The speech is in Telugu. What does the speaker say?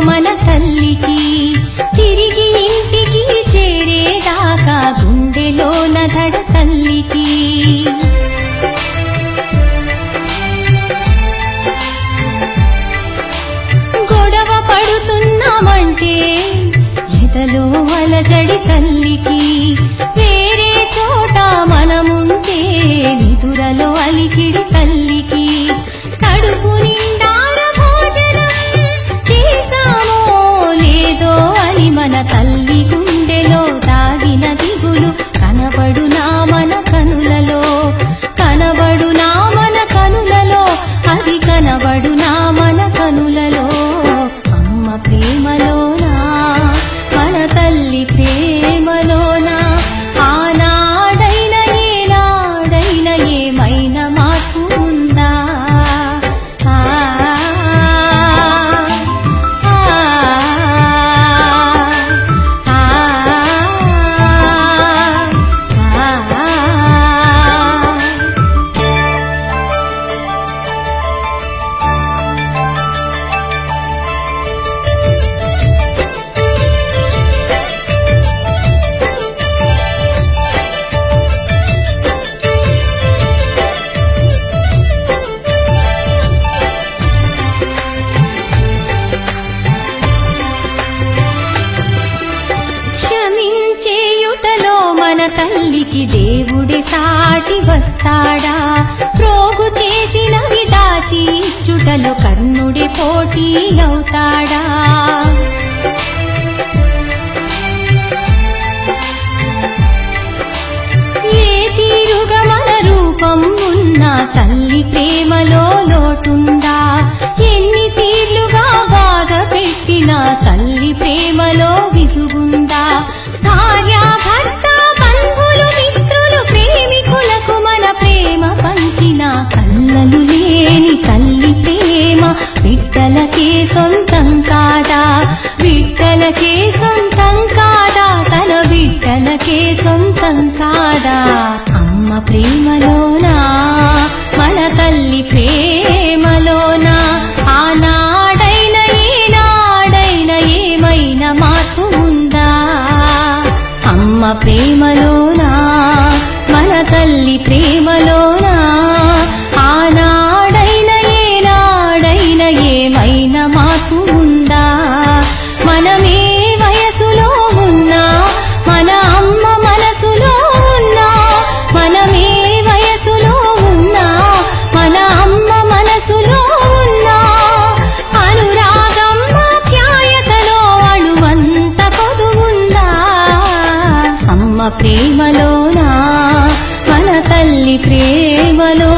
మన తల్లికి తిరిగి ఇంటికి చేరేదాకా గుండెలోన దడ తల్లికి. గొడవ పడుతున్నామంటే ఎదలో అలజడి తల్లికి, వేరే చోట మనముంటే నిదురలో అలికిడి తల్లికి. కడుపు నిండార భోజనం చేశామో లేదో అని మన తల్లి గుండెలో దాగిన దిగులు కనబడునా మన కనులలో, కనబడునా మన కనులలో, అది కనబడునా మన కనులలో. అమ్మ ప్రేమలోనా మన తల్లి ప్రేమలోనా ఆనాడైన ఏనాడైన ఏమైనా మార్పు ఉందా? చేయుటలో మన తల్లికి దేవుడి సాటి వస్తాడా? ప్రోగు చేసినవి దాచి ఇచ్చుటలో కర్ణుడి పోటీ అవుతాడా? ఏ తీరుగా మన రూపం ఉన్నా తల్లి ప్రేమలో లోటుందా? ఎన్ని తీర్లుగా బాధ పెట్టినా తల్లి ప్రేమలో విసుగుందా? భార్య భర్త బంధువులు మిత్రులు ప్రేమికులకు మన ప్రేమ పంచిన కళ్ళలు లేని తల్లి ప్రేమ బిడ్డలకే సొంతం కాదా? బిడ్డలకే సొంతం కాదా? తన బిడ్డలకే సొంతం కాదా? అమ్మ ప్రేమలోనా మన తల్లి ప్రేమలోనా ఆనాడైన ఏనాడైన ఏమైనా మార్పు ఉందా? అమ్మ ప్రేమలోనా మన తల్లి ప్రేమలోనా ఆనాడైన ఏనాడైన ఏమైనా మార్పు ఉందా? మనమే వయసులో ఉన్నా మన అమ్మ మనసులో ఉన్నా, మనమే వయసులో ఉన్నా మన అమ్మ మనసులో ఉన్నా, అనురాగం ఆప్యాయతలో అణువంత కొదువుందా? అమ్మ ప్రేమలోనా మన తల్లి ప్రేమలో